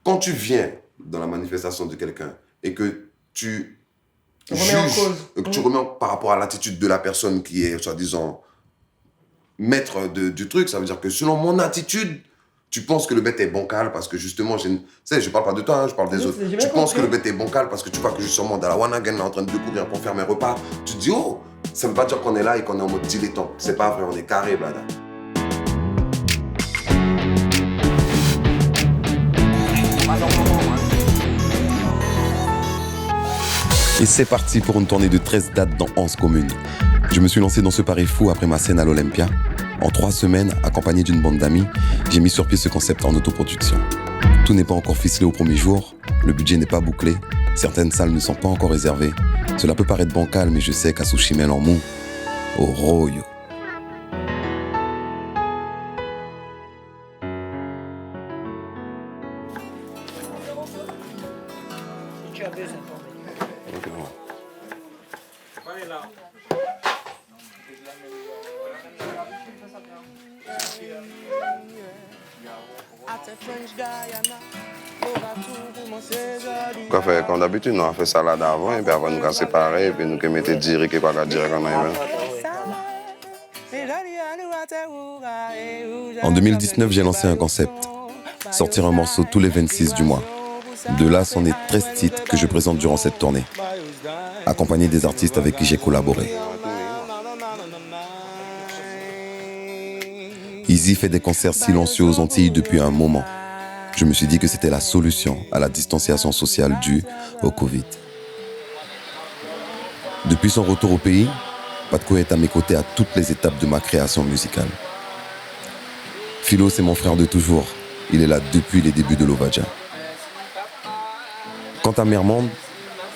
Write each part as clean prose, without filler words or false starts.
quand tu viens dans la manifestation de quelqu'un et que tu juges, par rapport à l'attitude de la personne qui est, soi-disant, maître du truc, ça veut dire que selon mon attitude, tu penses que le bête est bancal parce que justement, je parle pas de toi, je parle des autres. Tu penses que le bête est bancal parce que tu vois que je suis sûrement dans la Wanagan en train de courir pour faire mes repas. Tu te dis, oh, ça veut pas dire qu'on est là et qu'on est en mode dilettante. C'est pas vrai, on est carré, blada. Et c'est parti pour une tournée de 13 dates dans 11 communes. Je me suis lancé dans ce pari fou après ma scène à l'Olympia. En 3 semaines, accompagné d'une bande d'amis, j'ai mis sur pied ce concept en autoproduction. Tout n'est pas encore ficelé au premier jour, le budget n'est pas bouclé, certaines salles ne sont pas encore réservées. Cela peut paraître bancal, mais je sais qu'à Souchimel en mou, au Royo. Comme d'habitude, nous avons fait salade avant, et puis après nous avons séparé, et puis nous avons mis direct et pas la direct en arrivant. En 2019, j'ai lancé un concept, sortir un morceau tous les 26 du mois. De là, c'en est 13 titres que je présente durant cette tournée, accompagné des artistes avec qui j'ai collaboré. Easy fait des concerts silencieux aux Antilles depuis un moment. Je me suis dit que c'était la solution à la distanciation sociale due au Covid. Depuis son retour au pays, Patko est à mes côtés à toutes les étapes de ma création musicale. Philo, c'est mon frère de toujours. Il est là depuis les débuts de l'Ovaja. Quant à Mermonde,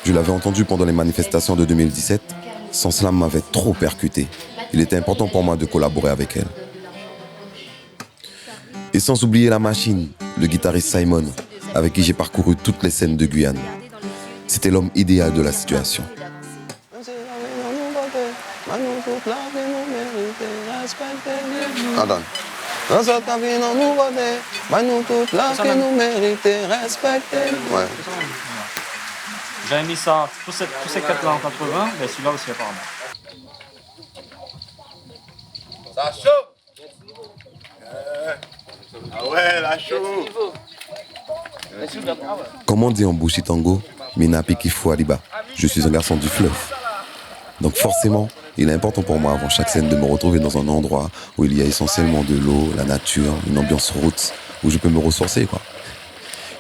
je l'avais entendu pendant les manifestations de 2017. Son slam m'avait trop percuté. Il était important pour moi de collaborer avec elle. Et sans oublier la machine, le guitariste Simon, avec qui j'ai parcouru toutes les scènes de Guyane. C'était l'homme idéal de la situation. Attends. Ouais. J'avais mis ça, tous ces 4 là en 80, mais celui-là aussi apparemment. Ça chaud. Ah ouais, la chaud. Comme on dit en Bushi Tango, Minapi Kifu Aliba. Je suis un garçon du fleuve. Donc forcément, il est important pour moi avant chaque scène de me retrouver dans un endroit où il y a essentiellement de l'eau, la nature, une ambiance roots, où je peux me ressourcer, quoi.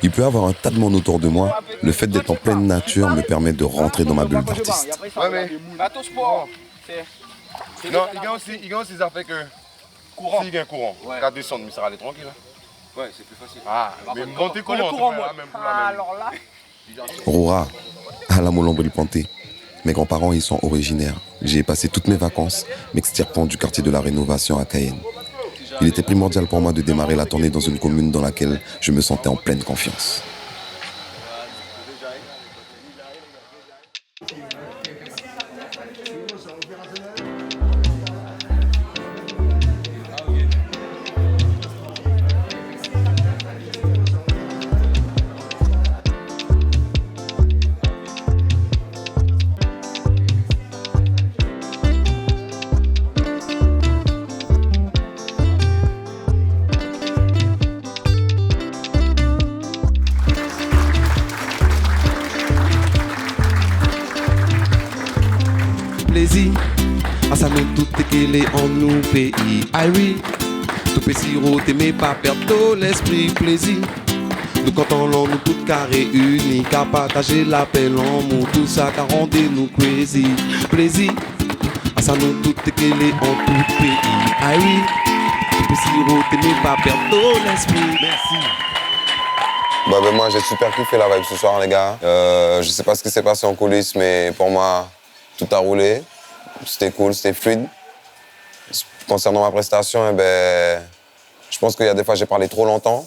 Il peut y avoir un tas de monde autour de moi. Le fait d'être en pleine nature me permet de rentrer dans ma bulle d'artiste. Ouais, mais non, il y a aussi des affaires que courant. S'il y a un courant, quand descendre, mais ça va aller tranquille. Ouais, c'est plus facile. Ah, mais monter courant, moi. Alors là. Roura, à la Molombril Planté. Mes grands-parents y sont originaires. J'ai passé toutes mes vacances m'extirpant du quartier de la Rénovation à Cayenne. Il était primordial pour moi de démarrer la tournée dans une commune dans laquelle je me sentais en pleine confiance. Plaisir, à ça nous tout est en nous pays. Aïe oui, tout peut siroter mais pas perdre l'esprit plaisir. Nous comptons l'on nous tout carré unis, qu'à partager la paix l'amour, tout ça qu'à rendre nous crazy. Plaisir, à ça nous tout est en tout pays. Aïe oui, tout peut siroter mais pas perdre l'esprit. Merci. Ben moi j'ai super kiffé la vibe ce soir les gars. Je sais pas ce qui s'est passé en coulisses mais pour moi tout a roulé. C'était cool, c'était fluide. Concernant ma prestation, je pense qu'il y a des fois j'ai parlé trop longtemps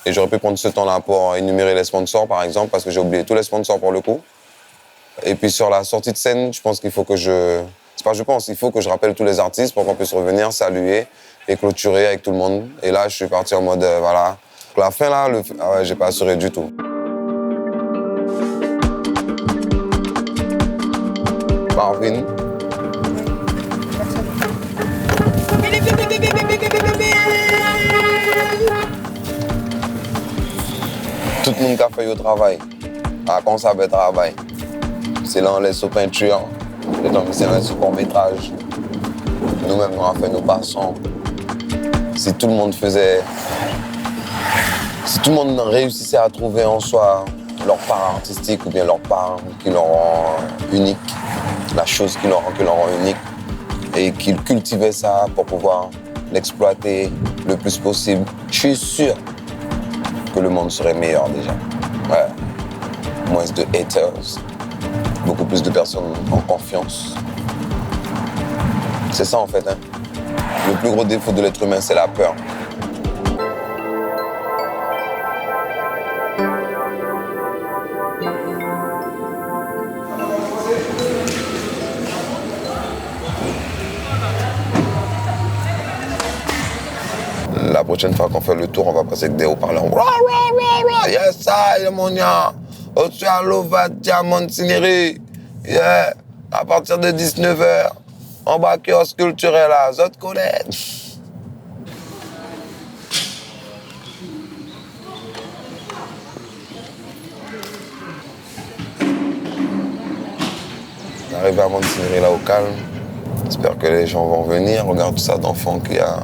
et j'aurais pu prendre ce temps-là pour énumérer les sponsors par exemple parce que j'ai oublié tous les sponsors pour le coup. Et puis sur la sortie de scène, je pense qu'il faut que il faut que je rappelle tous les artistes pour qu'on puisse revenir, saluer et clôturer avec tout le monde. Et là je suis parti en mode voilà. que la fin là, ah ouais, j'ai pas assuré du tout. Marvin. Tout le monde qui a fait le travail, quand ça fait travail, c'est là on laisse aux peintures, les gens qui sont sur court-métrage. Nous-mêmes, on a fait nos passants. Si tout le monde faisait. Si tout le monde réussissait à trouver en soi leur part artistique ou bien leur part qui leur rend unique, la chose qui leur rend unique, et qu'ils cultivaient ça pour pouvoir l'exploiter le plus possible, je suis sûr que le monde serait meilleur déjà. Ouais. Moins de haters, beaucoup plus de personnes en confiance. C'est ça en fait. Hein. Le plus gros défaut de l'être humain, c'est la peur. La prochaine fois qu'on fait le tour, on va passer avec des haut-parleurs. Yes, ça, mon gars. Au-dessus à Lovat, Diamant, Cinéry. Yeah. À partir de 19h, en bas, kiosque culturel, là. Zot connaissent. On arrive à Montigny, là, au calme. J'espère que les gens vont venir. Regarde tout ça d'enfants qu'il y a.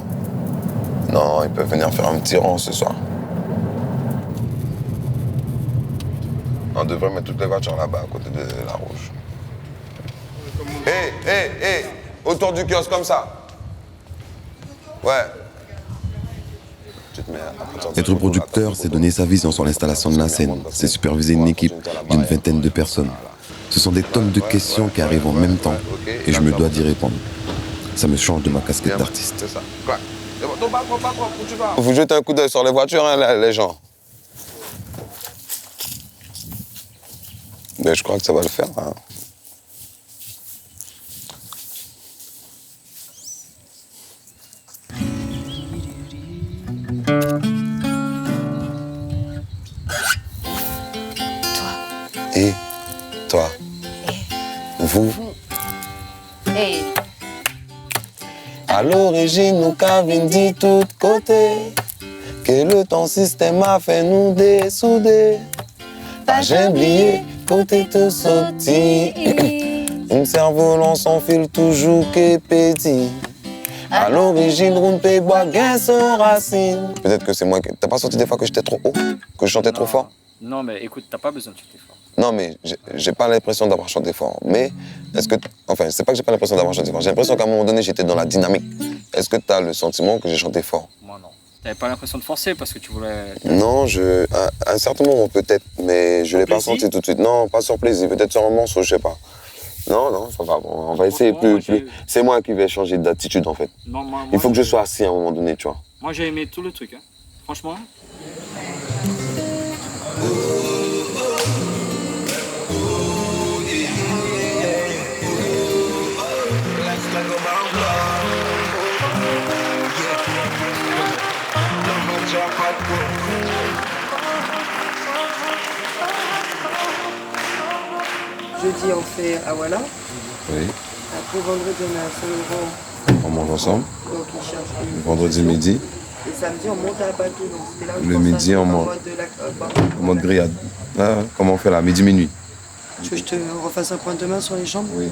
Non, ils peuvent venir faire un petit rond ce soir. On devrait mettre toutes les voitures là-bas, à côté de la rouge. Hé, autour du kiosque comme ça. Ouais. Tu te mets à partir de Être producteur, c'est donner sa vision sur l'installation de la scène. C'est superviser une équipe d'une vingtaine de personnes. Ce sont des tonnes de questions qui arrivent en même temps et je me dois d'y répondre. Ça me change de ma casquette d'artiste. C'est ça. Quoi? Vous jetez un coup d'œil sur les voitures, hein, les gens. Mais je crois que ça va le faire. Hein. Et toi. Vous. Hey. À l'origine, nous qu'avons dit tout côté que le temps système a fait nous dessouder. T'as jamais oublié côté te sorti. Un cerf-volant sans fil toujours que petit. À l'origine, on peut boire gain sans racine. Peut-être que c'est moi qui. T'as pas senti des fois que j'étais trop haut? Que je chantais trop fort? Non, mais écoute, t'as pas besoin de chanter fort. Non, mais j'ai pas l'impression d'avoir chanté fort. Mais est-ce que. Enfin, c'est pas que j'ai pas l'impression d'avoir chanté fort. J'ai l'impression qu'à un moment donné, j'étais dans la dynamique. Est-ce que t'as le sentiment que j'ai chanté fort? Moi, non. T'avais pas l'impression de forcer parce que tu voulais. Non, à un certain moment, peut-être, mais je l'ai pas senti tout de suite. Non, pas sur plaisir. Peut-être sur un morceau, je sais pas. Non, ça va. On va essayer plus. C'est moi qui vais changer d'attitude, en fait. Non, moi, il faut que je sois assis à un moment donné, tu vois. Moi, j'ai aimé tout le truc, hein. Franchement. Jeudi, on fait Awala. Oui. Après, vendredi, on a Saint-Laurent. On mange ensemble. Donc, ils cherchent. Vendredi midi. Et samedi, on monte à Batou. Donc, c'était là où Le midi, on monte. En mode grillade. Ah, comment on fait là? Midi-minuit. Tu veux que je te refasse un point de main sur les jambes? Oui.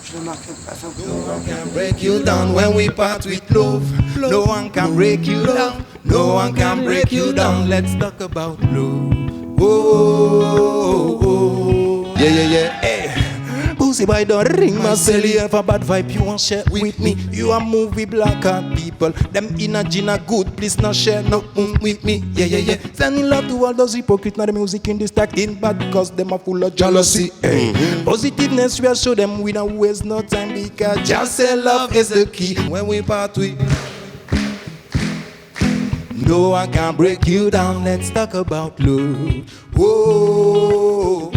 Je le marque à faire No one can break you down when we part with love. No one can break you down. No one can break you down. Let's talk about love. Oh, oh, oh. Yeah. Hey. Pussy boy, don't ring my cell. You have a bad vibe, you want share with me. You a move with black heart people. Them in a gina good, please not share nothing with me. Yeah. Sending love to all those hypocrites. Now the music in this stack in bad cause them are full of jealousy. Hey. Positiveness, we show them we don't waste no time because just say love is the key. When we part with no one can break you down. Let's talk about love. Oh,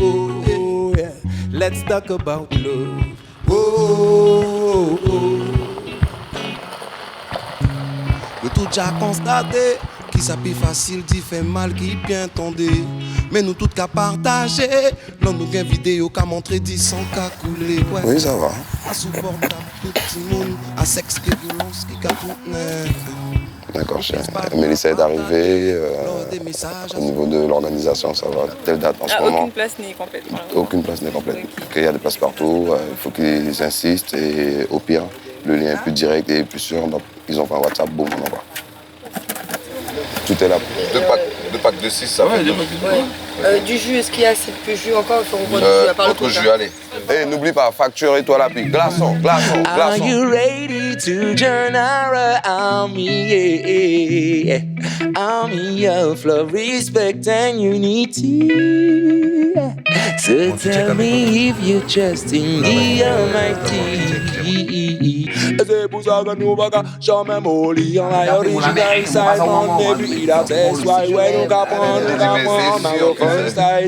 yeah. Let's talk about love. Oh. Et tout déjà constaté qui s'appuie facile, dit fait mal, qui bien tendé. Mais nous toutes qu'à partager. L'on nous gagne vidéo qu'à montrer 10 sans qu'à couler. Ouais. Oui, ça va. Insupportable, tout le monde, à sexe et violence qui qu'a tout net. D'accord, cher. Mélissa est arrivée. Au niveau de l'organisation, ça va. Telle date en ce moment. Aucune place n'est complète. Aucune place n'est complète. Il y a des places partout. Il faut qu'ils insistent. Et au pire, le lien est plus direct et plus sûr. Donc, ils ont fait un WhatsApp, boum, on envoie. Tout est là. Deux packs de 6, ça fait. Du jus, est-ce qu'il y a assez de jus encore? Il faut qu'on voit du jus à part le Autre jus, allez. Et n'oublie pas, facture-toi la pique. Glaçon, glaçon, glaçon. Are you ready to join our army? Yeah. Army of love, respect and unity. So tell me if you trust in the Almighty. C'est pour ça que nous va jamais mourir. En original, Simon, et puis la tête, soit nous capons, mais au fond,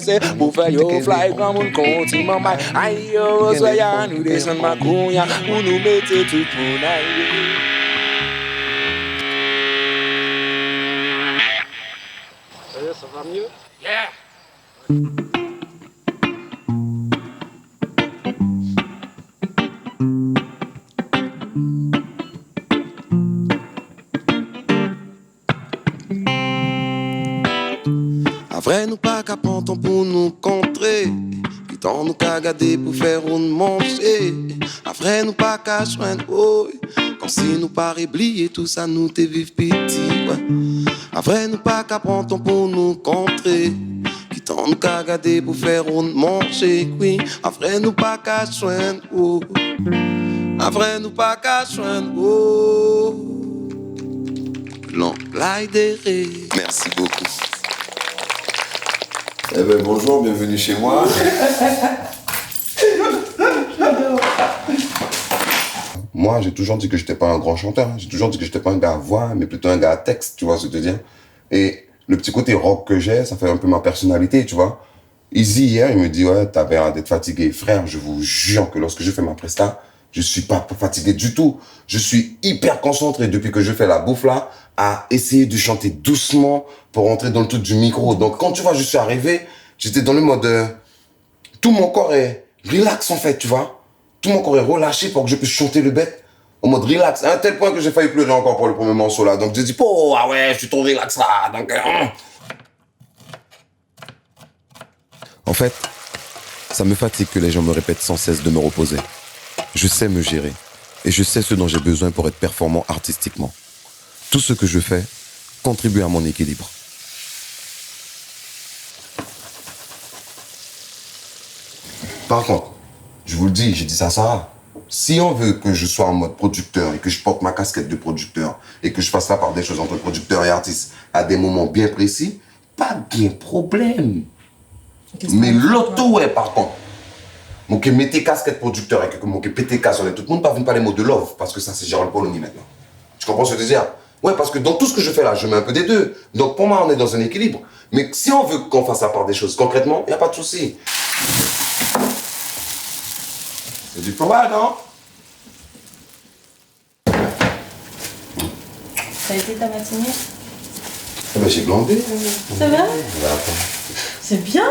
c'est pour faire yo fly comme un continent. Aïe, yo, soyons nous descendons ma couille, pour nous mettre tout mon aïe. Ça va mieux? Après nous pas qu'à prendre temps pour nous contrer. Putain nous qu'à garder pour faire une manger. Après nous pas qu'à joindre, oh. Comme si nous pas oublier tout ça nous te vivre petit, ouais. Après nous pas qu'à prendre temps pour nous contrer. Putain nous qu'à garder pour faire une manger, oui. Après nous pas qu'à joindre, oh. Après nous pas qu'à joindre, oh. Long l'aiderait. Merci beaucoup. Eh ben bonjour, bienvenue chez moi. Moi, j'ai toujours dit que j'étais pas un grand chanteur. J'ai toujours dit que j'étais pas un gars à voix, mais plutôt un gars à texte, tu vois ce que je veux dire. Et le petit côté rock que j'ai, ça fait un peu ma personnalité, tu vois. Easy, hier, il me dit, ouais, t'as l'air d'être fatigué. Frère, je vous jure que lorsque je fais ma presta, je suis pas fatigué du tout. Je suis hyper concentré depuis que je fais la bouffe là, à essayer de chanter doucement pour rentrer dans le tout du micro. Donc quand tu vois, je suis arrivé, j'étais dans le mode... tout mon corps est relax en fait, tu vois. Tout mon corps est relâché pour que je puisse chanter le bec au mode relax. À un tel point que j'ai failli pleurer encore pour le premier morceau là. Donc je dis, oh ah ouais, je suis trop relax là. Donc, En fait, ça me fatigue que les gens me répètent sans cesse de me reposer. Je sais me gérer et je sais ce dont j'ai besoin pour être performant artistiquement. Tout ce que je fais contribue à mon équilibre. Par contre, je vous le dis, j'ai dit ça à Sarah. Si on veut que je sois en mode producteur et que je porte ma casquette de producteur et que je fasse la part des choses entre producteur et artiste à des moments bien précis, pas de problème. Mais l'auto, ouais, par contre. Mon que mettez casquette producteur et que mon que pété casquette, tout le monde parle pas les mots de love parce que ça c'est Gérald Polony maintenant. Tu comprends ce que je veux dire? Ouais, parce que dans tout ce que je fais là, je mets un peu des deux. Donc pour moi, on est dans un équilibre. Mais si on veut qu'on fasse la part des choses concrètement, il n'y a pas de souci. C'est du probable, non? Ça a été ta matinée? Eh ben, j'ai glandé. C'est vrai? C'est bien.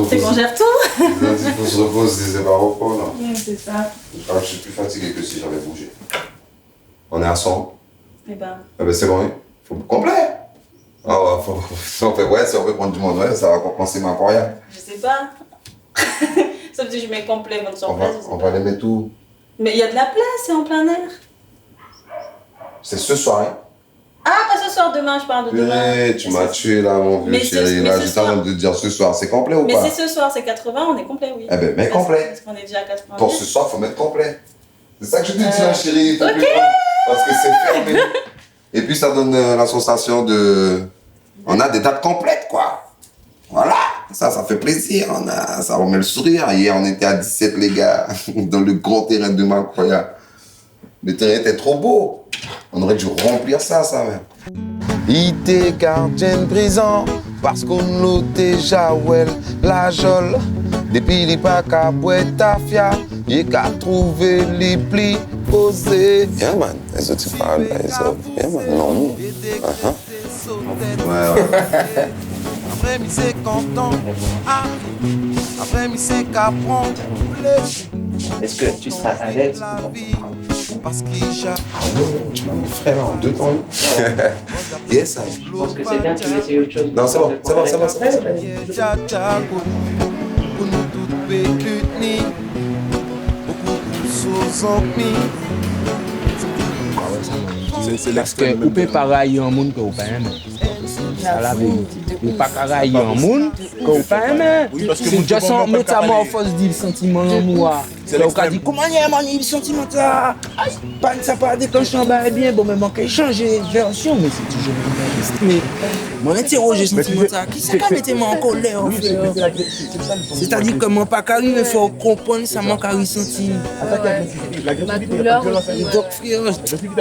C'est qu'on gère tout. Il faut se reposer, c'est pas repos, non? Oui, c'est ça. Je crois que je suis plus fatigué que si j'avais bougé. On est à 100. Eh ben. Eh ben, c'est bon, hein? Faut complet. Ah ouais, si on peut prendre du monde, ouais, ça va compenser ma carrière. Je sais pas. Sauf si je mets complet votre surprise. On va les mettre où? Mais il y a de la place, c'est en plein air. C'est ce soir, hein? Ah, pas ce soir, demain, je parle de demain. Purée, tu m'as tué là, mon vieux chéri. Là, j'étais en train de dire ce soir, c'est complet ou mais pas? Mais c'est ce soir, c'est 80, on est complet, oui. Eh ben, mets complet. Parce qu'on est déjà à 80. Pour ce soir, faut mettre complet. C'est ça que je te dis, là, chérie. Ok. Parce que c'est fermé. Et puis, ça donne la sensation de... On a des dates complètes, quoi. Voilà. Ça fait plaisir. Ça remet le sourire. Hier, on était à 17, les gars, dans le grand terrain de Macroya. Le terrain était trop beau. On aurait dû remplir ça, même. Il était gardien de prison parce qu'on l'a déjà ouel la jole. Depuis les pas qu'à Boetafia, il a trouvé les plis posés. Yeah man, est-ce que tu parles? Yeah man, non. Après, mi c'est content. Après, mi c'est capron. Est-ce que tu seras à l'aise Parce qu'il chaque. Tu m'as mis frère en 2 temps. Yes, Je pense que c'est bien, tu veux essayer autre chose. Non, c'est bon, c'est bon, c'est bon. Pour nous toutes pétunis. Beaucoup sous Parce que vous pouvez pas railler un monde que vous pas aimé. C'est la vérité. Vous ne pouvez pas railler un monde que vous pas aimé. C'est juste un métamorphose du sentiment en moi. Donc on dit comment il y a un sentiment ça ça pas déclencher en bas bien bon mais manquer changer de version mais c'est toujours mais moi interroger sentiment ça qui ça mettait moi en colère c'est-à-dire comment pas carré faut comprendre ça manque à ressentir La douleur. donc frère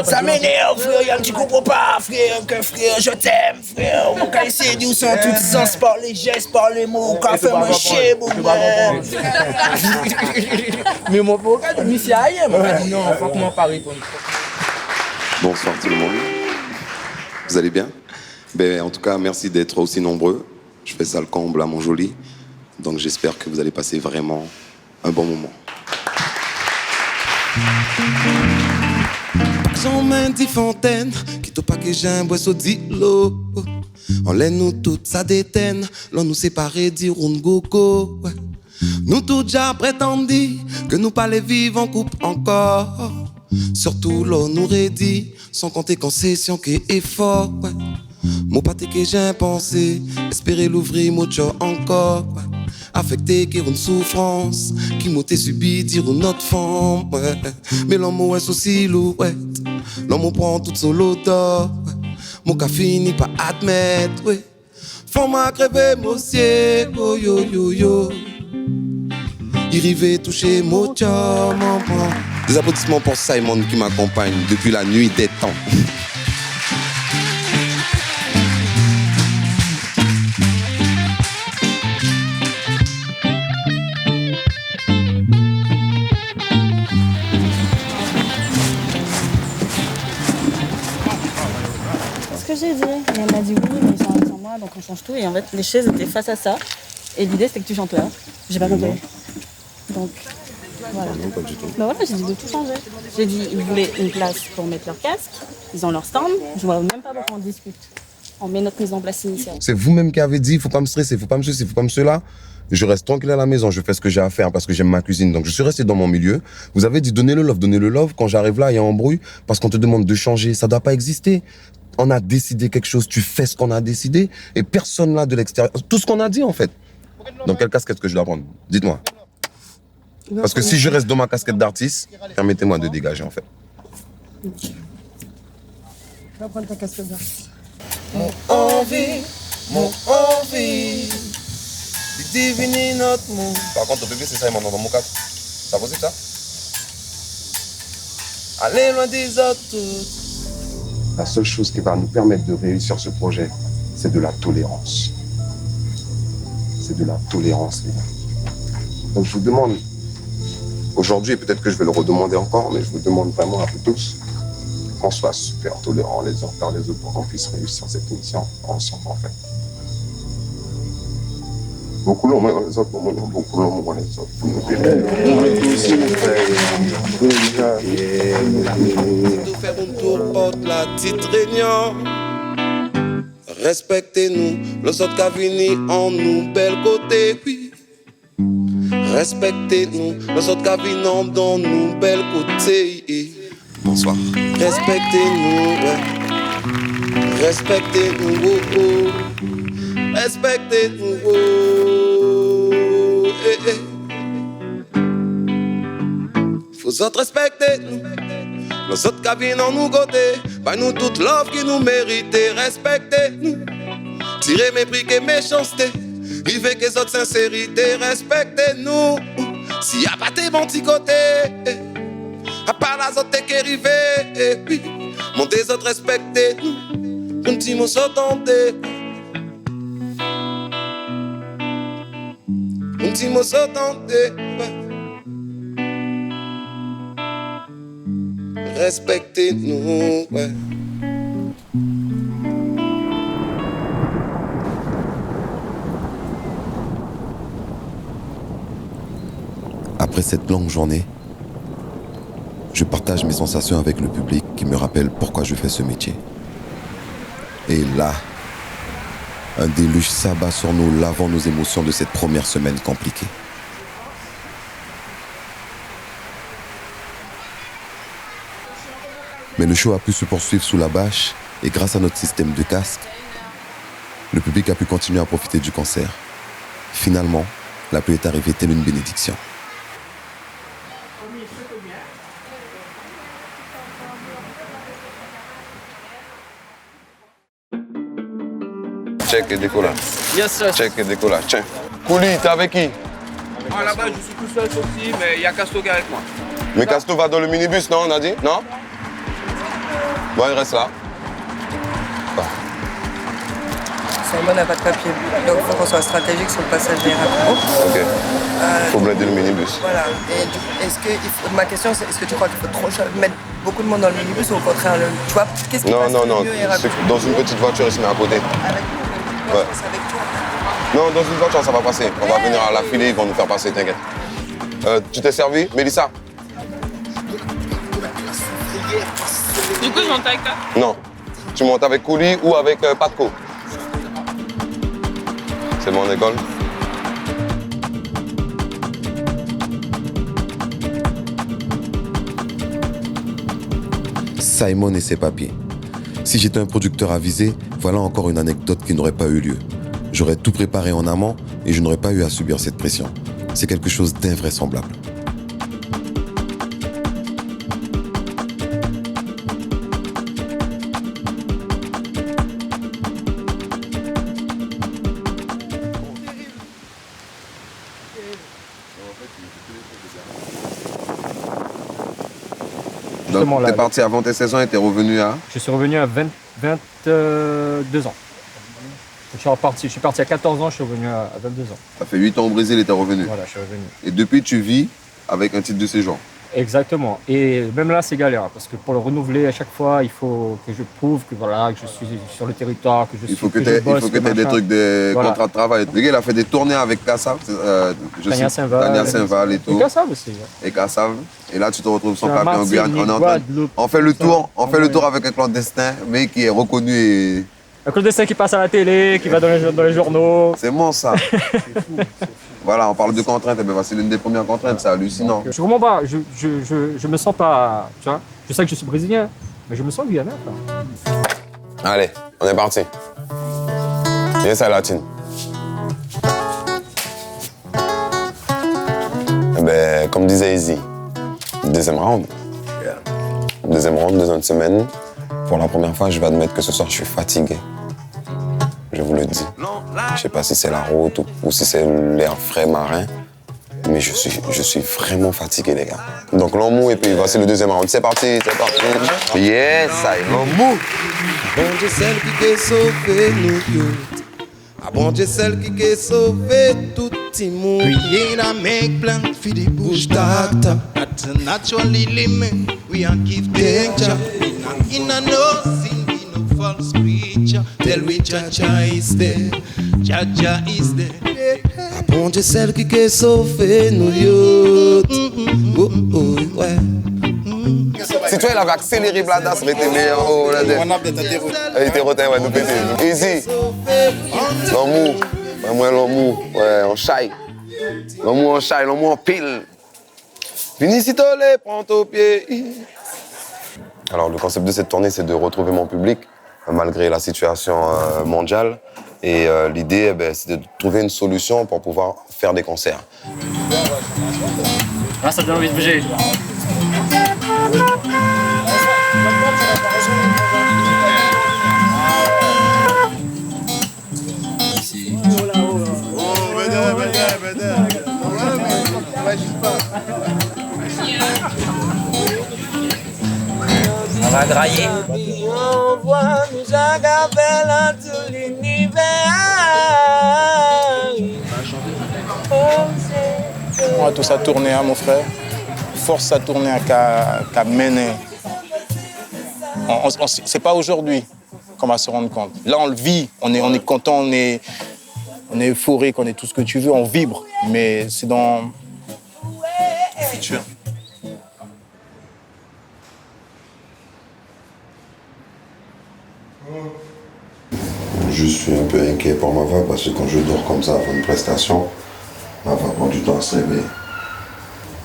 ça m'énerve frère tu comprends pas frère que frère je t'aime frère on va essayer de dire sans tout sens par les gestes par les mots qu'a fait moi chier bon mais mon vocal, il m'y ailleurs. Moi, je dis non, il faut que moi pas répondre. Bonsoir tout le monde. Vous allez bien? En tout cas, merci d'être aussi nombreux. Je fais ça le comble à Montjoly. Donc j'espère que vous allez passer vraiment un bon moment. Son main dit fontaine, qui te pas que j'ai un boisseau dit l'eau. On laisse nous toutes ça détaine, l'on nous séparer dire un gogo. Nous tous déjà prétendus que nous pas les vivre en couple encore. Surtout l'on nous redit, sans compter concession qui est fort. Mon pâté que j'ai pensé, espérer l'ouvrir mucho encore. Affecté qui une souffrance, qui m'a subi dire une autre forme. Mais l'homme est aussi louette, l'homme prend toute son l'odeur. Mon cas fini par admettre, faut m'a crever mon ciel, oh yo yo yo. Il rivait toucher mon chum, mon pan. Des applaudissements pour Simon qui m'accompagne depuis la nuit des temps. Ce que j'ai dit, et elle m'a dit oui, mais ils sont avec moi, donc on change tout. Et en fait, les chaises étaient face à ça. Et l'idée, c'était que tu chantes là. J'ai pas compris. Donc, voilà. Non, pas du tout. Bah voilà, j'ai dit de tout changer. J'ai dit, ils voulaient une place pour mettre leur casque. Ils ont leur stand. Je vois même pas pourquoi on discute. On met notre mise en place initiale. C'est vous-même qui avez dit, il faut pas me stresser, il faut pas me ceci, il faut pas me cela. Je reste tranquille à la maison, je fais ce que j'ai à faire parce que j'aime ma cuisine. Donc je suis resté dans mon milieu. Vous avez dit donnez le love. Quand j'arrive là, il y a un embrouille parce qu'on te demande de changer. Ça doit pas exister. On a décidé quelque chose, tu fais ce qu'on a décidé et personne là de l'extérieur. Tout ce qu'on a dit en fait. Dans quelle casquette que je dois prendre? Dites-moi. Parce que si je reste dans ma casquette d'artiste, permettez-moi de dégager en fait. Je vais prendre ta casquette d'artiste. Mon envie de deviner notre monde. Par contre, au bébé, c'est ça, il m'en dans mon cadre. C'est possible ça? Aller loin des autres. La seule chose qui va nous permettre de réussir ce projet, c'est de la tolérance. C'est de la tolérance, les gars. Donc je vous demande, aujourd'hui, et peut-être que je vais le redemander encore, mais je vous demande vraiment à vous tous qu'on soit super tolérants les uns envers les autres pour qu'on puisse réussir cette mission ensemble, en fait. Beaucoup l'ont moins les autres, beaucoup l'ont moins les autres. Pour nous Nous faire un tour porte la petite réunion. Respectez-nous, les autres qui viennent en nous, bel côté, oui. Respectez-nous, les autres qui viennent dans nous, bel côté. Bonsoir. Respectez-nous, ouais. Respectez-nous, oh, oh. Respectez-nous, oh, eh, eh. Faut autres respecter nous. Les autres qui viennent en nous côté, pas nous toute l'offre qui nous mérite. Respectez-nous. Tirez mépris et méchanceté. Vivez que les autres sincérité. Respectez-nous. S'il n'y a pas tes bons petits côtés, à part la autre qui est arrivée, puis montez les autres respectez-nous. Un petit mot s'entendez. Un petit mot s'entendez. Respectez-nous, ouais. Après cette longue journée, je partage mes sensations avec le public qui me rappelle pourquoi je fais ce métier. Et là, un déluge s'abat sur nous, lavant nos émotions de cette première semaine compliquée. Mais le show a pu se poursuivre sous la bâche et grâce à notre système de casque, le public a pu continuer à profiter du concert. Finalement, la pluie est arrivée telle une bénédiction. Check et décollage. Yes, sir. Check et décollage. Tiens. Kouli, t'es avec qui? Moi là-bas, je suis tout seul sorti, mais il y a Casto qui est avec moi. Mais Casto va dans le minibus, non, on a dit? Non? Bon, il reste là. Simon n'a pas de papier, donc il faut qu'on soit stratégique sur le passage des rapports. Ok. Il faut blinder le minibus. Voilà. Et ma question, c'est est-ce que tu crois qu'il faut trop mettre beaucoup de monde dans le minibus ou au contraire, tu vois, qu'est-ce qui passe Non. le mieux et rapide? Dans une petite voiture, il se met à côté. Avec nous, Ouais. c'est avec toi. Non, dans une voiture, ça va passer. On va venir à la filée, ils vont nous faire passer, t'inquiète. Tu t'es servi, Mélissa? Du coup, je monte avec toi? Non. Tu montes avec Kouli ou avec Patko? C'est mon école. Simon et ses papiers. Si j'étais un producteur avisé, voilà encore une anecdote qui n'aurait pas eu lieu. J'aurais tout préparé en amont et je n'aurais pas eu à subir cette pression. C'est quelque chose d'invraisemblable. Donc, t'es parti avant tes 16 ans et t'es revenu à? Je suis revenu à 22 ans. Je suis parti à 14 ans, je suis revenu à 22 ans. T'as fait 8 ans au Brésil et t'es revenu? Voilà, je suis revenu. Et depuis, tu vis avec un titre de séjour? Exactement. Et même là, c'est galère, parce que pour le renouveler à chaque fois, il faut que je prouve que, voilà, que je suis sur le territoire, que je suis Il faut que tu aies des trucs, des contrats de travail. Le gars, il a fait des tournées avec Kassav, Tania Saint-Val et tout. Et Kassav aussi. Et Kassav. Et là, tu te retrouves sans Martinique, papier en Guyane. Guadeloupe, on fait le tour, avec un clandestin, mais qui est reconnu et... Un clandestin qui passe à la télé, qui va dans les journaux. C'est bon, ça. Voilà, on parle de contraintes, ben, c'est l'une des premières contraintes, c'est hallucinant. Je comprends pas, je me sens pas, tu vois, je sais que je suis brésilien, mais je me sens guyanais. Allez, on est parti. Viens, ça latine. Ben, comme disait Izzy, deuxième round. Deuxième round, deuxième semaine. Pour la première fois, je vais admettre que ce soir, je suis fatigué. Je vous le dis. Je sais pas si c'est la route ou si c'est l'air frais marin, mais je suis vraiment fatigué, les gars. Donc l'homme et puis voici le deuxième round. C'est parti, c'est parti. Yes, ça y est, l'homme. Bon Dieu, celle qui a sauvé nous youth. Ah bon Dieu, celle qui a sauvé tout le monde. We ain't a make plan for the bush doctor. That's a naturally limit. We are give danger. We not in a no sin, we no false preacher. Tell we Jaja is there. Jaja is there. Ah bon Dieu, celle qui a sauvé nous youth. Oh oh ouais. Si toi, il avait accéléré Blada, ça aurait été meilleur. Oh, là, il était rotin, ouais, nous péter. Easy. L'amour. Moi, l'amour. Ouais, on chaille. L'amour, on chaille. L'amour, on pile. Finis si t'olé, prends ton pied. Alors, le concept de cette tournée, c'est de retrouver mon public, malgré la situation mondiale. Et l'idée, c'est de trouver une solution pour pouvoir faire des concerts. Là, ça donne envie de bouger. On va grailler. On a tous à tourner, hein, mon frère. Force à tourner qu'à mener. C'est pas aujourd'hui qu'on va se rendre compte. Là, on le vit, on est content, on est euphorique, on est tout ce que tu veux, on vibre. Mais c'est dans voiture. Je suis un peu inquiet pour ma voix parce que quand je dors comme ça avant une prestation, ma voix prend du temps à se réveiller.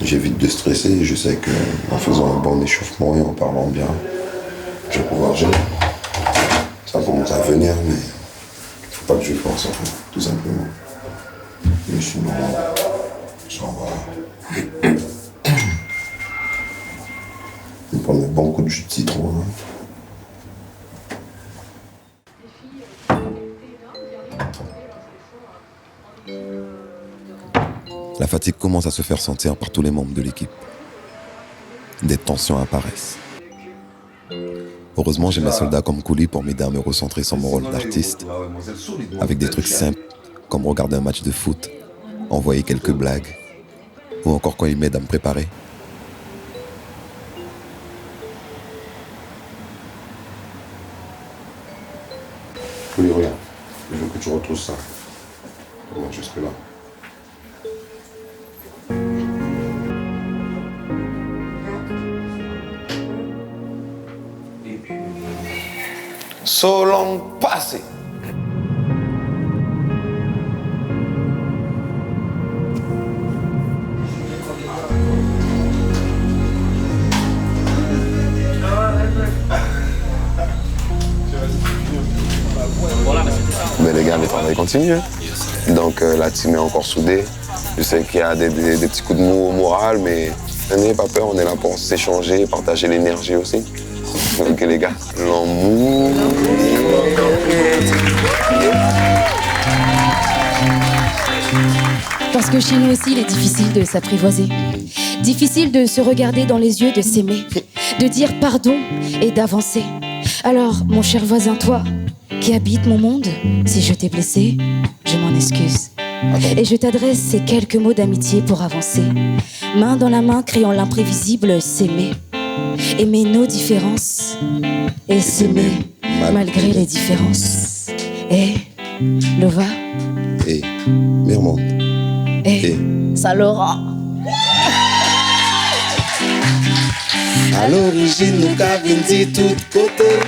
J'évite de stresser et je sais qu'en faisant un bon échauffement et en parlant bien, je vais pouvoir gérer. Ça commence à venir, mais il ne faut pas que je force, en fait, tout simplement. Mais sinon, ça va. Je vais prendre un bon coup de jus de citron. Hein. La fatigue commence à se faire sentir par tous les membres de l'équipe. Des tensions apparaissent. Heureusement, j'ai mes soldats comme coulis pour m'aider à me recentrer sur mon rôle d'artiste, avec des trucs simples, comme regarder un match de foot, envoyer quelques blagues, ou encore quand ils m'aident à me préparer. Coulis, regarde, je veux que tu retrouves ça. On va jusque là. So long passé. Mais les gars, le travail continue. Hein. Donc la team est encore soudée. Je sais qu'il y a des petits coups de mou au moral, mais n'ayez pas peur, on est là pour s'échanger, partager l'énergie aussi. Ok les gars, l'amour. Parce que chez nous aussi, il est difficile de s'apprivoiser. Difficile de se regarder dans les yeux, de s'aimer, de dire pardon et d'avancer. Alors, mon cher voisin, toi, qui habites mon monde, si je t'ai blessé, je m'en excuse. Et je t'adresse ces quelques mots d'amitié pour avancer. Main dans la main, créant l'imprévisible, s'aimer. Aimer nos différences et s'aimer malgré les différences. Et Lova. Et Mermont. Et Saint-Laurent. À l'origine, nous qu'avons dit tout côté.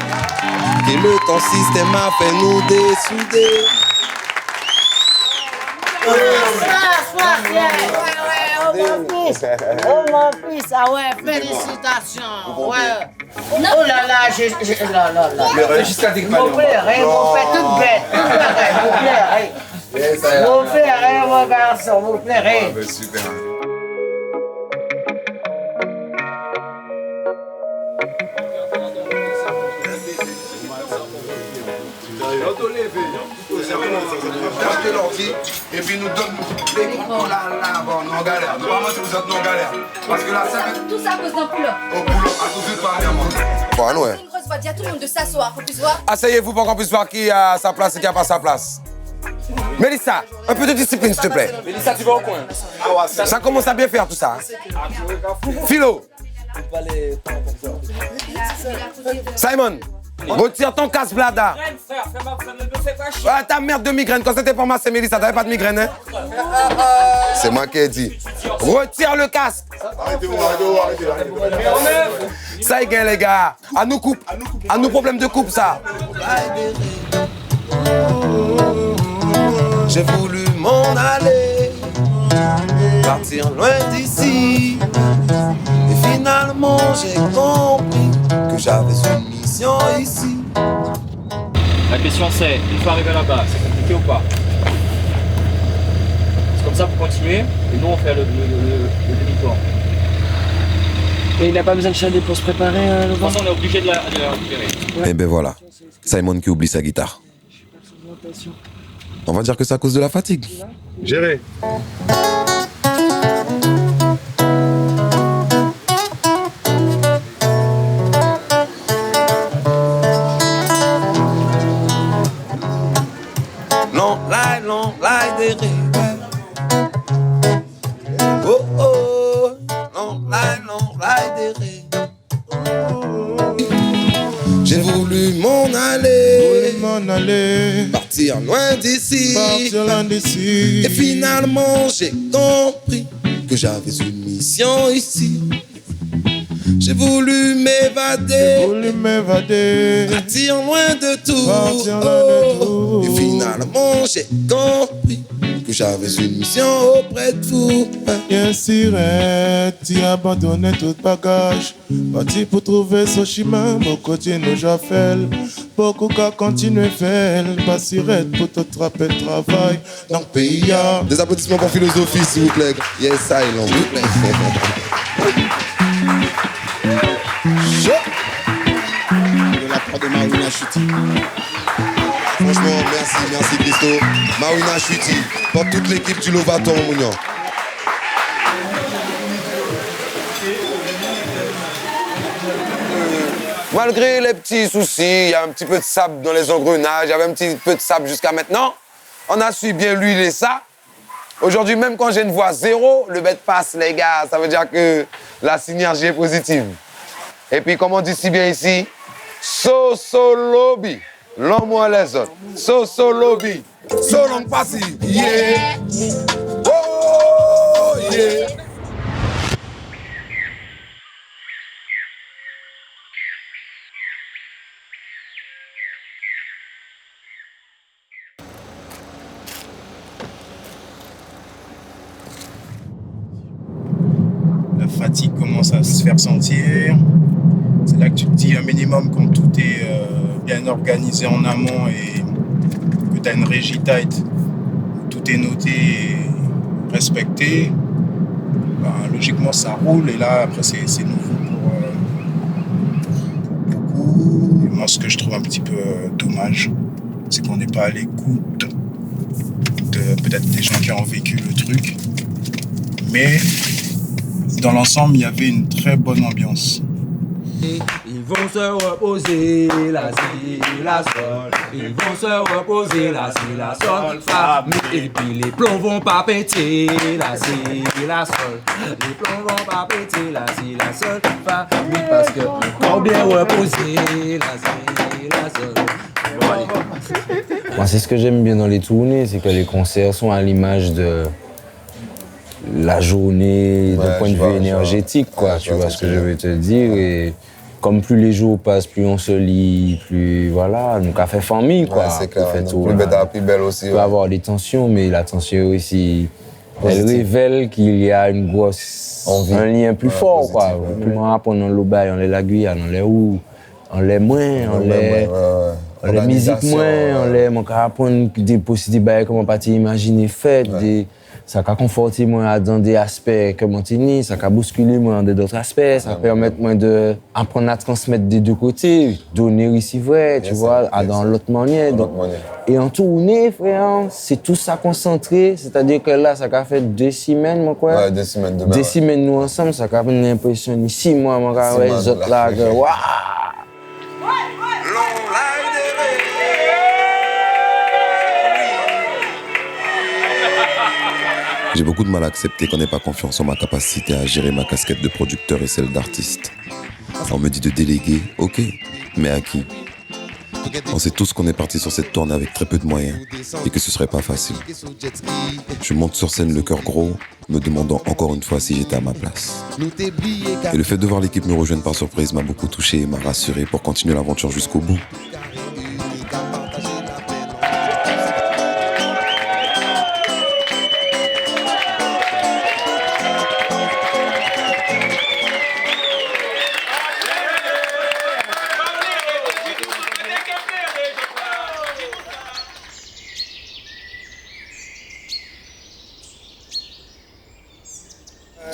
Que le temps système a fait nous dessouder. Oh mon fils, ah ouais, félicitations. Ouais. Oh là là, Jusqu'à tes mon père, mon père, toute bête, mon père, mon père, mon garçon, mon père. Super. Et puis nous donne les concours là, bon, nous en galère. Nous, vraiment, si vous êtes nous en galère. Parce que là, ça. Tout ça à cause d'un couleur. Au boulot, à cause de toi, moi. Bon, ouais. Une grosse voix, dis à tout le monde de s'asseoir, faut plus voir. Asseyez-vous pour qu'on puisse voir qui a sa place et qui a pas sa place. Mélissa, un peu de discipline, s'il te plaît. Mélissa, tu vas au coin. Ça commence à bien faire tout ça. Philo. Simon, retire ton casse-blada. Ah, ta merde de migraine. Quand c'était pour moi, c'est Mélissa, t'avais pas de migraine, hein? C'est moi qui ai dit. Retire le casque. Ça y est, les gars. À nous coupe. À nous problème de coupe, ça. J'ai voulu m'en aller, partir loin d'ici. Et finalement j'ai compris que j'avais une mission ici. La question c'est, une fois arrivé là-bas, c'est compliqué ou pas? C'est comme ça pour continuer, et nous on fait le demi-tour. Et il n'a pas besoin de chalet pour se préparer, De toute façon, on est obligé de la récupérer. Et ben voilà, Simon qui oublie sa guitare. On va dire que c'est à cause de la fatigue. Géré. Long lie des rêves. Oh oh, long lie des rêves. J'ai voulu m'en aller, partir loin d'ici. Et finalement j'ai compris que j'avais une mission mission ici. J'ai voulu m'évader, partir loin de tout, Et finalement j'ai compris que j'avais une mission auprès de vous. Bien sirette, tu abandonné tout bagage. Parti pour trouver ce chemin, mon côté nous j'appelle. Beaucoup qu'à continuer faire, pas sirette pour te trapper le travail dans le pays. Des applaudissements pour Philosophie, s'il vous plaît. Yes, Silent, s'il vous plaît. De la part de Marina Chuti. Franchement, merci Christo. Marina Chuti, pour toute l'équipe du Lovaton, Mounion. Malgré les petits soucis, il y a un petit peu de sable dans les engrenages, il y avait un petit peu de sable jusqu'à maintenant. On a su bien l'huiler ça. Aujourd'hui, même quand j'ai une voix zéro, le bête passe, les gars. Ça veut dire que la synergie est positive. Et puis, comme on dit si bien ici, so-so-lobby, l'homme ou les autres. So-so-lobby, so-long passy, yeah. Oh, yeah. La fatigue commence à se faire sentir. C'est là que tu te dis un minimum quand tout est bien organisé en amont et que tu as une régie tight, tout est noté et respecté. Ben, logiquement, ça roule et là, après, c'est nouveau pour beaucoup. Et moi, ce que je trouve un petit peu dommage, c'est qu'on n'est pas à l'écoute de peut-être des gens qui ont vécu le truc. Mais dans l'ensemble, il y avait une très bonne ambiance. Ils vont se reposer, la si, la sol. Ils vont se reposer, la si, la sol, fa, mi. Et puis les plombs vont pas péter, la si, la sol. Les plombs vont pas péter, la si, la sol, fa, mi. Parce que encore bien reposé, la si, la sol. Moi, c'est ce que j'aime bien dans les tournées, c'est que les concerts sont à l'image de la journée d'un point de vue énergétique, quoi. Tu vois ce que je veux te dire. Et comme plus les jours passent, plus on se lit, plus voilà, donc à faire famille, quoi. Ouais, c'est clair. Plus bête à plus belle aussi. Il peut y avoir des tensions, mais la tension aussi, elle révèle qu'il y a une grosse, un lien plus fort, quoi. Plus on apprend dans le bail, on est la Guyane, on est où, on l'est moins, on l'est. On les musique moins, on les manque à apprendre des possibilités comment pas t'imaginer fait, ça a conforté moi dans des aspects que moi tenir, ça a bousculé moi dans d'autres aspects, ça permet moi de apprendre à transmettre des deux côtés, donner ici vrai, tu vois, dans l'autre manière. Donc, et en tournée, frère, c'est tout ça concentré, c'est-à-dire que là ça a fait 2 semaines moi quoi. 2 semaines de 2 semaines nous ensemble, ça a fait une impression de 6 mois moi quoi, les autres là que waouh. J'ai beaucoup de mal à accepter qu'on n'ait pas confiance en ma capacité à gérer ma casquette de producteur et celle d'artiste. On me dit de déléguer, ok, mais à qui? On sait tous qu'on est parti sur cette tournée avec très peu de moyens et que ce serait pas facile. Je monte sur scène le cœur gros, me demandant encore une fois si j'étais à ma place. Et le fait de voir l'équipe me rejoindre par surprise m'a beaucoup touché et m'a rassuré pour continuer l'aventure jusqu'au bout.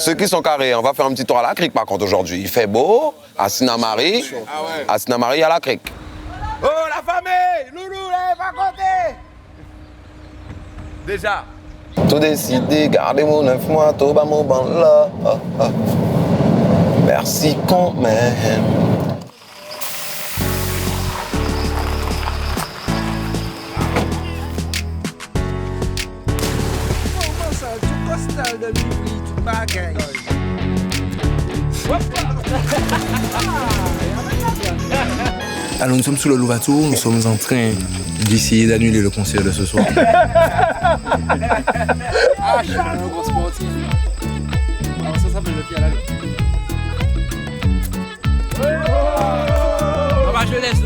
Ceux qui sont carrés, on va faire un petit tour à la crique par contre aujourd'hui. Il fait beau, à Sinamari. À Sinamari, à la crique. Oh la famille! Loulou, là, pas compter! Déjà. Tout décidé, gardez mon 9 mois, tout bas mon banc là. Merci quand même. Alors nous sommes sous le Lovato, nous sommes en train d'essayer d'annuler le concert de ce soir. Ah, je suis un gros sportif. Alors ça s'appelle le pied à la lettre. Dans ma jeunesse.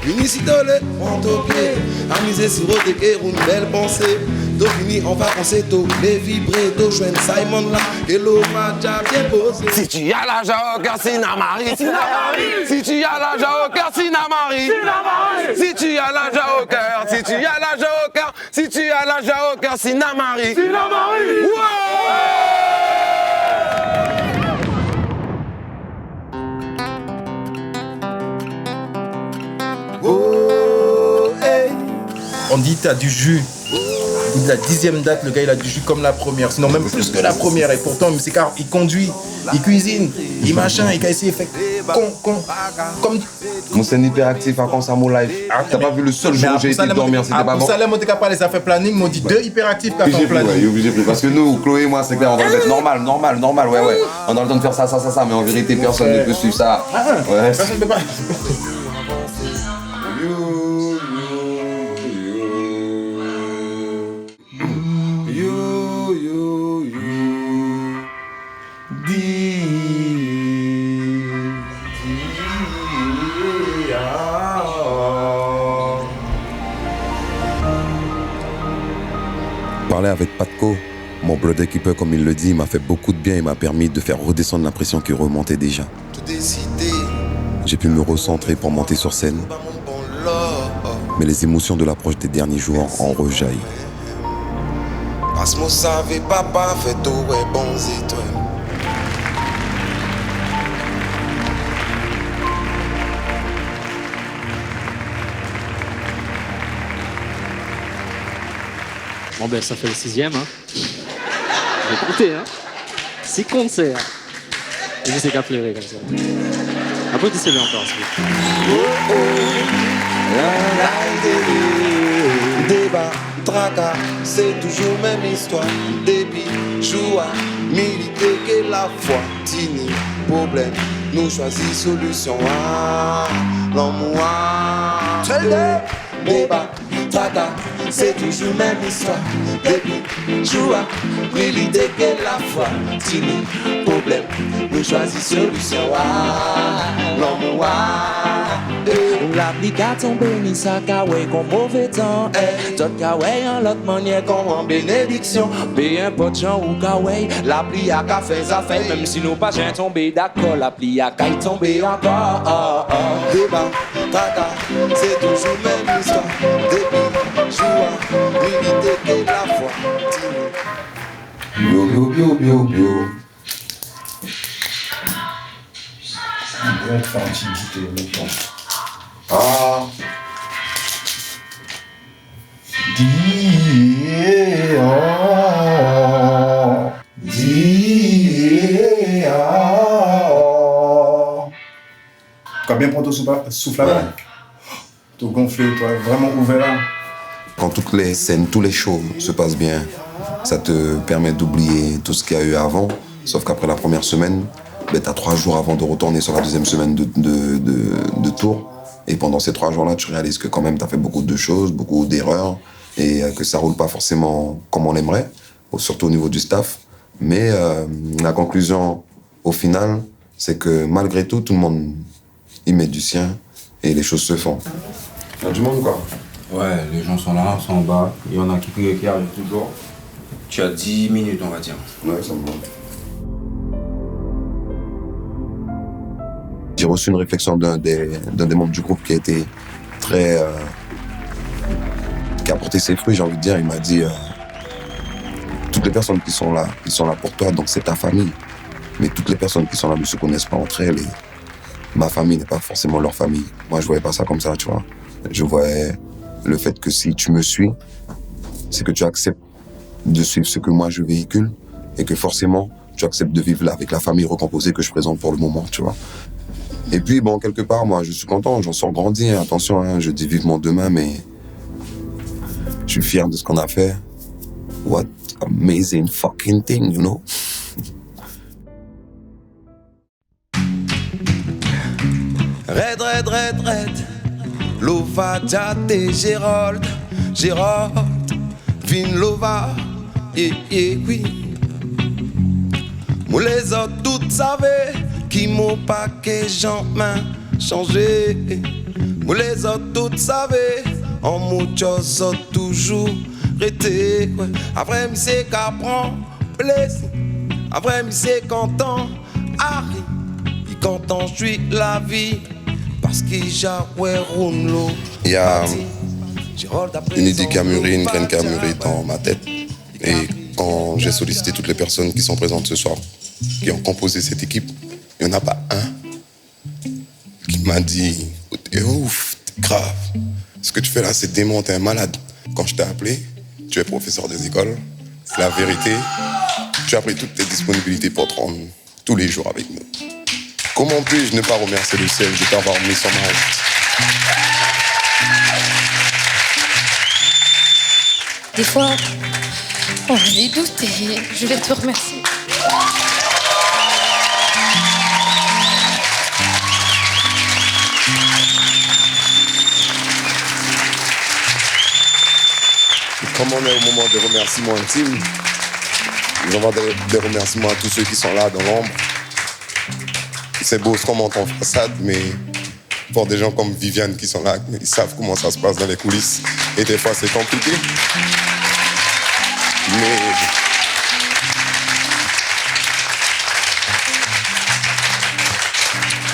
Unicitole, prends ton pied, amusé sur Oteké, une belle pensée. Do fini en vacances, to les vibrer, do joindre Simon là, et l'eau m'a déjà bien posé. Si tu as l'argent au cœur, c'est Namari. Si tu as l'argent au cœur, c'est Namari. Si tu as l'argent au cœur, si tu as l'argent au cœur, si tu as l'argent au cœur, c'est Namari. On dit t'as du jus. La 10e date, le gars il a du jus comme la première, sinon même plus que la première. Et pourtant, c'est car il conduit, il cuisine, il machin, il a essayé de faire comme. Mon c'est hyperactif à Consamo Life. T'as pas vu le seul jour où j'ai été dormir, c'était pas bon. Ça l'aime, on t'a parlé, ça fait planning, m'ont dit 2 hyperactifs qui fait planning. Ouais, obligé, parce que nous, Chloé et moi, c'est clair, on va le mettre normal, ouais. On a le temps de faire ça, mais en vérité, personne ne peut suivre ça. Ouais. Personne ne peut pas. Parler avec Patco, mon brother keeper comme il le dit, m'a fait beaucoup de bien et m'a permis de faire redescendre la pression qui remontait déjà. J'ai pu me recentrer pour monter sur scène, mais les émotions de l'approche des derniers jours en rejaillent. Parce que moi savais papa fait tout ouais bon étoiles. Bon ben ça fait le 6e. Hein. J'ai compté, hein. 6 concerts. Et je sais qu'à pleurer comme ça. Applaudissez-le encore, s'il vous plaît. Débat, tracas, c'est toujours même histoire. Débit, joie, militer que la foi. Tini, problème, nous choisissons solution. L'amour, débat, tracas, c'est toujours même histoire. Débit, joie, militer que la foi. Tini, problème, nous choisissons solution. L'amour, la pluie a tombé, ni ça kawaii qu'on mauvais temps. Tout kawaii en l'autre manière qu'on en bénédiction. Peu importe Jean ou kawaii, la pluie a qu'à faire ça fait. Même si nous pas jamais tombé d'accord, la pluie a qu'à y tomber encore. Débat, tata, c'est toujours même histoire. Début, joie, unité et la foi. Bio, bio, bio, bio, bio. Grande fertilité, mettons. Ah. Tu as bien prendre ton souffle là. Tout gonflé, toi, vraiment ouvert là. Quand toutes les scènes, tous les shows se passent bien, ça te permet d'oublier tout ce qu'il y a eu avant. Sauf qu'après la première semaine, ben, tu as 3 jours avant de retourner sur la deuxième semaine de tour. Et pendant ces 3 jours-là, tu réalises que quand même, tu as fait beaucoup de choses, beaucoup d'erreurs, et que ça roule pas forcément comme on l'aimerait, surtout au niveau du staff. Mais la conclusion, au final, c'est que malgré tout, tout le monde y met du sien, et les choses se font. Il y a du monde, quoi. Ouais, les gens sont là, sont en bas. Il y en a qui arrivent toujours. Tu as 10 minutes, on va dire. Ouais, ça me va. J'ai reçu une réflexion d'un des membres du groupe qui a été très... qui a porté ses fruits, j'ai envie de dire. Il m'a dit toutes les personnes qui sont là pour toi, donc c'est ta famille. Mais toutes les personnes qui sont là ne se connaissent pas entre elles. Et ma famille n'est pas forcément leur famille. Moi, je voyais pas ça comme ça, tu vois. Je voyais le fait que si tu me suis, c'est que tu acceptes de suivre ce que moi je véhicule et que forcément, tu acceptes de vivre là avec la famille recomposée que je présente pour le moment, tu vois. Et puis, bon, quelque part, moi, je suis content, j'en sors grandi, hein. Attention, hein, je dis vivement demain, mais je suis fier de ce qu'on a fait. What amazing fucking thing, you know? Red, Lova, Jate, Gérald, Gérard, Vinlova, oui. Moi les autres toutes savaient qui m'ont pas que j'en main changé. Moi les autres toutes savaient en muchos autres toujours été. Ouais. Après mi c'est qu'apprend plaisir. Après mi c'est content Harry. Il content je suis la vie parce qu'il jouait Rounlo. Il y a une idée qui a mûri, une graine qui a mûri dans ma tête. Et quand j'ai sollicité toutes les personnes qui sont présentes ce soir, qui ont composé cette équipe, il n'y en a pas un qui m'a dit oh, t'es ouf, t'es grave. Ce que tu fais là, c'est dément, t'es un malade. Quand je t'ai appelé, tu es professeur des écoles. C'est la vérité. Tu as pris toutes tes disponibilités pour te rendre tous les jours avec nous. Comment puis-je ne pas remercier le ciel de t'avoir mis sur ma route? Des fois, on a des doutes et je voulais te remercier. Comme on est au moment des remerciements intimes, nous avons des remerciements à tous ceux qui sont là dans l'ombre. C'est beau ce qu'on montre en façade, mais pour des gens comme Viviane qui sont là, ils savent comment ça se passe dans les coulisses. Et des fois, c'est compliqué. Mais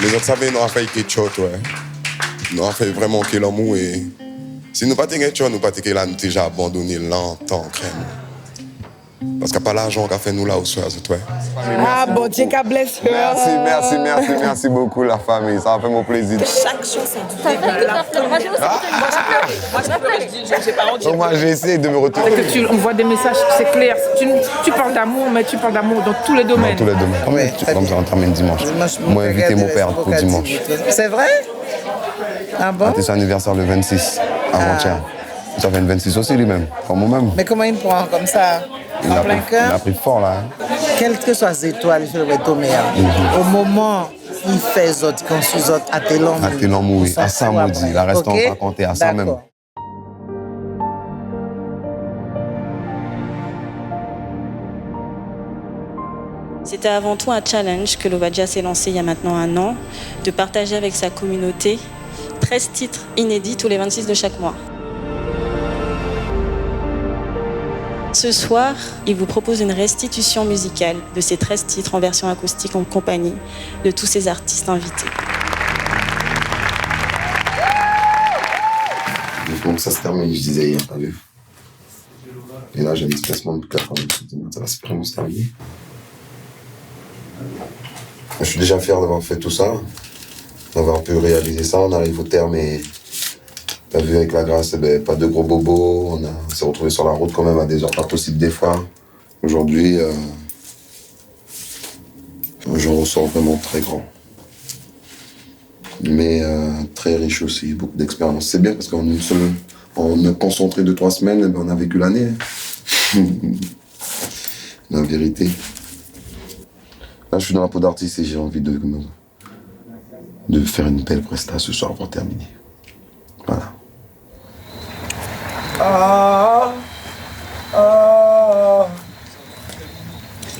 les autres savaient, nous avons fait quelque chose, ouais. Nous avons fait vraiment que l'amour et si nous pas quelque chose, nous pas que là, nous déjà abandonné longtemps, crème. Parce qu'il n'y a pas l'argent qu'a fait nous là au soir, c'est toi. Ah, bon Dieu, qu'a blessé. Merci beaucoup la famille, ça a fait mon plaisir. Chaque chose, c'est du début. Moi j'ai essayé de me retrouver. C'est que on voit des messages, c'est clair. Tu parles d'amour, mais tu parles d'amour dans tous les domaines. Dans tous les domaines. Comme ça, on termine dimanche. Moi, invité mon père pour dimanche. C'est vrai? Ah bon? C'était son anniversaire le 26, avant-hier. Ça fait le 26 aussi lui-même, comme moi-même. Mais comment il me prend comme ça? Il a pris fort là. Quelles que soient les étoiles, je vais tomber. Au moment où il fait les autres, quand les autres, à tes langues. À tes langues, oui. À ça, on dit. La reste, on va compter à ça même. C'était avant tout un challenge que Lovadia s'est lancé il y a maintenant 1 an, de partager avec sa communauté 13 titres inédits tous les 26 de chaque mois. Ce soir, il vous propose une restitution musicale de ces 13 titres en version acoustique en compagnie de tous ces artistes invités. Donc ça se termine, je disais hier, t'as vu? Et là, j'ai un espacement de 4 ans, ça va se terminer. Je suis déjà fier d'avoir fait tout ça, d'avoir pu réaliser ça. On arrive au terme et t'as vu avec la grâce, pas de gros bobos. On s'est retrouvés sur la route quand même à des heures pas possibles des fois. Aujourd'hui, j'en ressors vraiment très grand. Mais très riche aussi, beaucoup d'expérience. C'est bien parce qu'en en concentré 2-3 semaines, on a vécu l'année. La vérité. Là, je suis dans la peau d'artiste et j'ai envie de faire une belle prestation ce soir pour terminer. Voilà.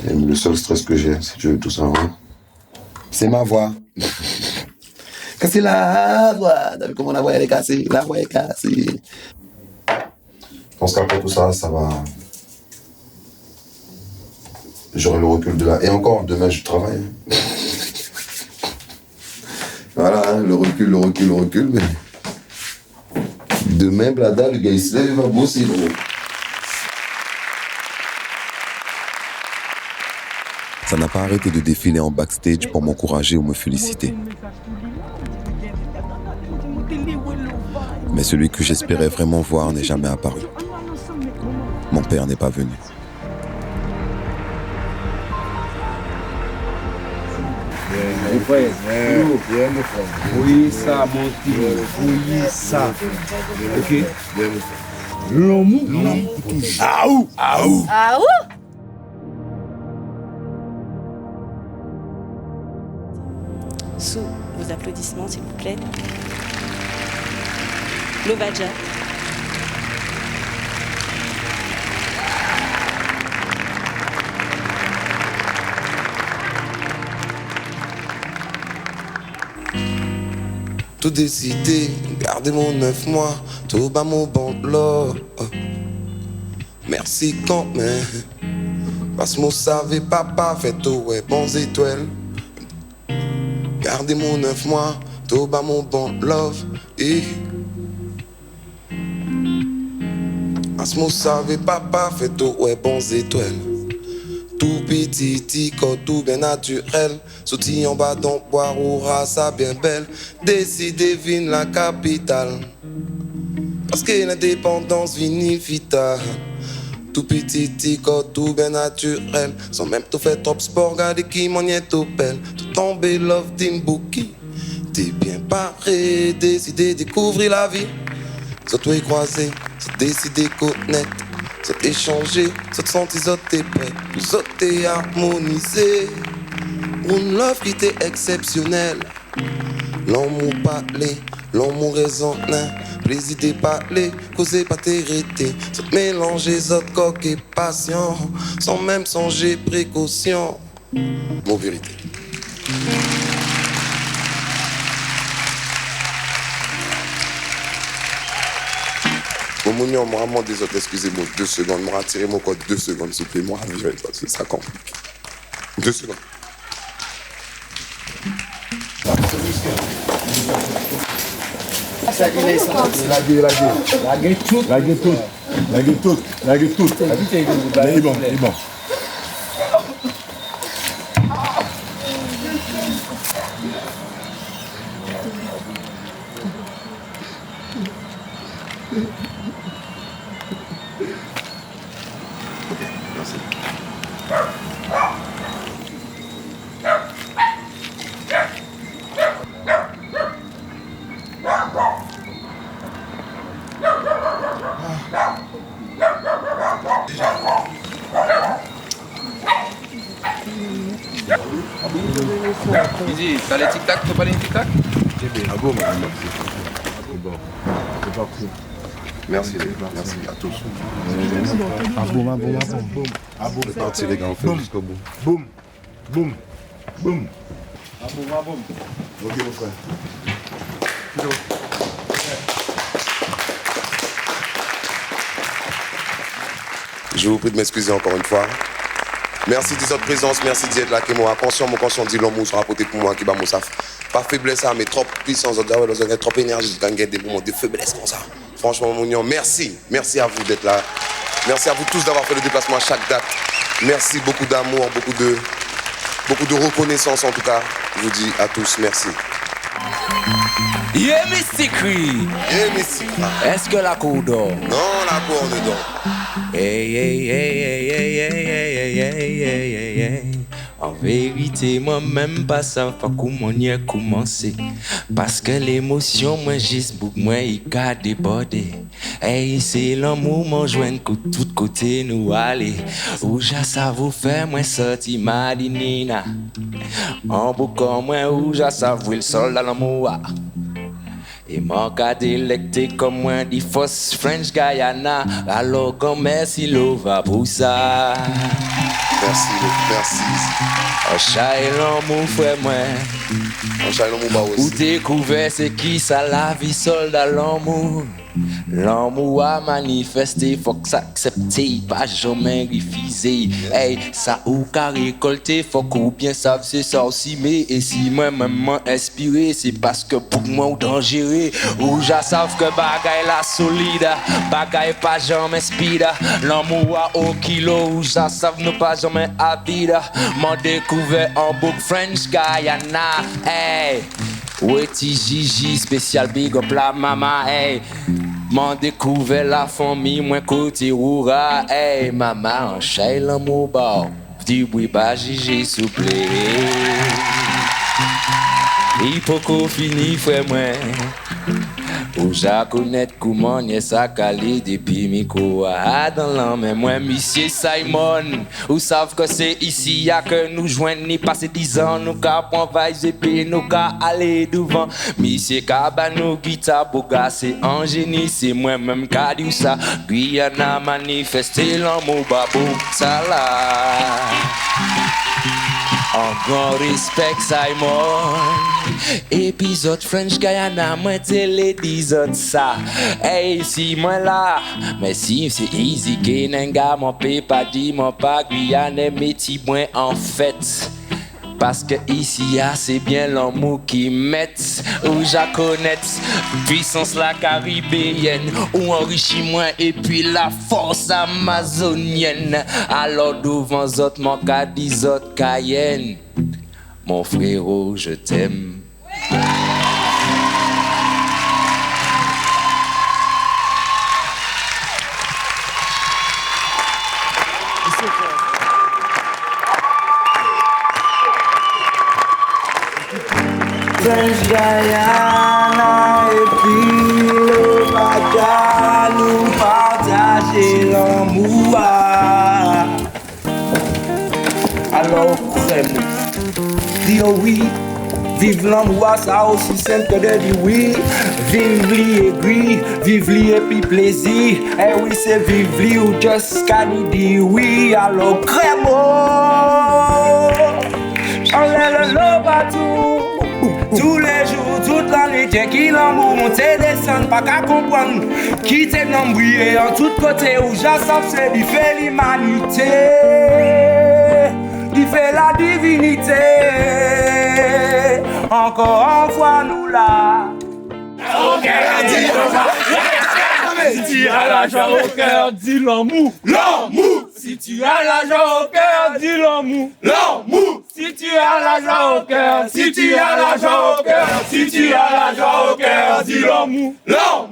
Et le seul stress que j'ai, si tu veux tout savoir, c'est ma voix. Casser la voix. T'as vu comment la voix elle est cassée? La voix est cassée. Je pense qu'après tout ça, ça va. J'aurai le recul de là. Et encore, demain, je travaille. Voilà, hein, le recul, mais... Demain, Blada, le gars, il se lève, il va bosser, gros. Ça n'a pas arrêté de défiler en backstage pour m'encourager ou me féliciter. Mais celui que j'espérais vraiment voir n'est jamais apparu. Mon père n'est pas venu. Oui, ça, mon petit. Oui, ça. Ok. L'homme. Aou. Aou. Aou. Sous vos applaudissements, s'il vous plaît. Lovadia. tout décidé, gardez mon 9 mois, tout bas mon bon là. Merci quand même, parce que moi savais papa fait tout ouais bons étoiles. Gardez mon 9 mois, tout bas mon bon love. Et parce que moi savais papa fait tout ouais bons étoiles. Tout petit, tout bien naturel. Sautis en bas dans boire ou race bien belle. Décidez vine la capitale. Parce que l'indépendance vini vita. Tout petit, tout bien naturel. Sans même tout fait top sport, regardez qui m'en y est au belle. Tout tombé love Timbuktu. T'es bien paré, décidé découvrir la vie. Soit toi y croiser, soit décider connaître. Soit échanger, soit sentir, soit t'es prêt. Nous autres t'es harmonisé. Une love qui t'est exceptionnelle. L'amour parler, l'amour raisonner. Plaisir de parler, causer pas t'hériter. Soit mélanger, soit coq et patient. Sans même songer précaution. Mon vérité. Bon, mon nom, vraiment désolé, excusez-moi, 2 secondes. Moi, retirez mon code 2 secondes, s'il vous plaît. Moi, je vais parce que ça complique. 2 secondes. Laguez tout. Il est bon. Easy, t'as les tic-tac, t'as pas les tic-tac? Ah bon, merci. Bon, c'est parti. Merci à tous. Ah boum. C'est parti les gars, on fait jusqu'au bout. Boum. Ah boum. Ok mon frère. Je vous prie de m'excuser encore une fois. Merci de votre présence, merci d'être là, qui moi conscient, mon conscient dit l'homme sera porté pour moi, qui va mon saf. Pas faiblesse, mais trop puissance, trop énergie, quand il y a des moments de faiblesse comme ça. Franchement, mon union, merci à vous d'être là. Merci à vous tous d'avoir fait le déplacement à chaque date. Merci, beaucoup d'amour, beaucoup de reconnaissance en tout cas. Je vous dis à tous, merci. Yeah, Mysticry. Est-ce que la cour dort? Non, la cour ne dort. En vérité, moi-même pas ça pas comment y a commencé. Parce que l'émotion, moi, juste pour moi, il a débordé. Hey, c'est l'amour, mon joint, que tout côté nous aller. Où j'ai ça vous fait, moi, sorti Madinina. En boucan, moi, où j'ai ça vous le sol dans l'amour. Et mon cas délecté comme moi, dit fausse French Guyana. Alors, grand merci, Lova, pour ça. Merci. Oh, chat et l'amour, frère, moi. Oh, chat et l'amour, bah aussi. Où découvert, c'est qui ça, la vie, soldat, l'amour. L'amour a manifesté, faut que ça accepte, pas jamais refusé. Hey, ça ou qu'à récolter, faut qu'on bien savent c'est ça aussi. Mais et si moi-même inspiré, c'est parce que pour moi ou dangereux. Ou já savent que bagaille la solide, bagaille pas jamais speed. L'amour a au kilo, ou já savent nous pas jamais habide. M'en découvert en book French Guyana. Hey, Weti Gigi, spécial big up la mama. Hey, m'en découvert la famille, moi côté Roura. Hey, maman, en chay l'amour bas. Dis oui, bah, Gigi, souple. Il faut qu'on finisse, frère, moi. Ou j'ai connaître comment y a ça calé depuis micro à dans l'an. Mais moi, monsieur Simon, ou savent que c'est ici y'a que nous joignent ni passer 10 ans. Nous qu'à prendre vibes et puis nous qu'à aller devant. Monsieur Cabano, guitare, boga, c'est en génie. C'est moi-même qu'à dit ça. Puis y'en a manifesté l'amour, babou, ça là. En grand respect, Simon. Épisode French Guyana, moi t'es les 10 autres ça. Hey, si moi là, mais si c'est easy, Kenenga, mon pé pas dit, mon pas Guyane, métier moins en fait. Parce que ici, c'est bien l'amour qui met, où je connais puissance la caribéenne, où enrichit moi et puis la force amazonienne. Alors devant autres, mon cas des autres Cayenne, mon frérot, je t'aime. French Guyana et puis le Baja, nous partager l'amour. Alors, crème, dis oui, vive l'amour, ça aussi simple que de dire oui. Vive li aigri, vive li et puis plaisir. Eh oui, c'est vive li ou just can dire oui. Alors, crème, enlève le lot partout. Tous les jours, toute l'année, tiens qui l'amour monte et descend, pas qu'à comprendre. Qui t'es non briller en tout côté où j'assemble, c'est qui fait l'humanité, qui fait la divinité. Encore une fois, nous là. Si tu as la joie au cœur, dis l'amour. L'amour. Si tu as la joie au cœur, dis l'amour. L'amour. Si tu as la joie au cœur, si tu as la joie au cœur, si tu as la joie au cœur, dis l'amour. L'amour.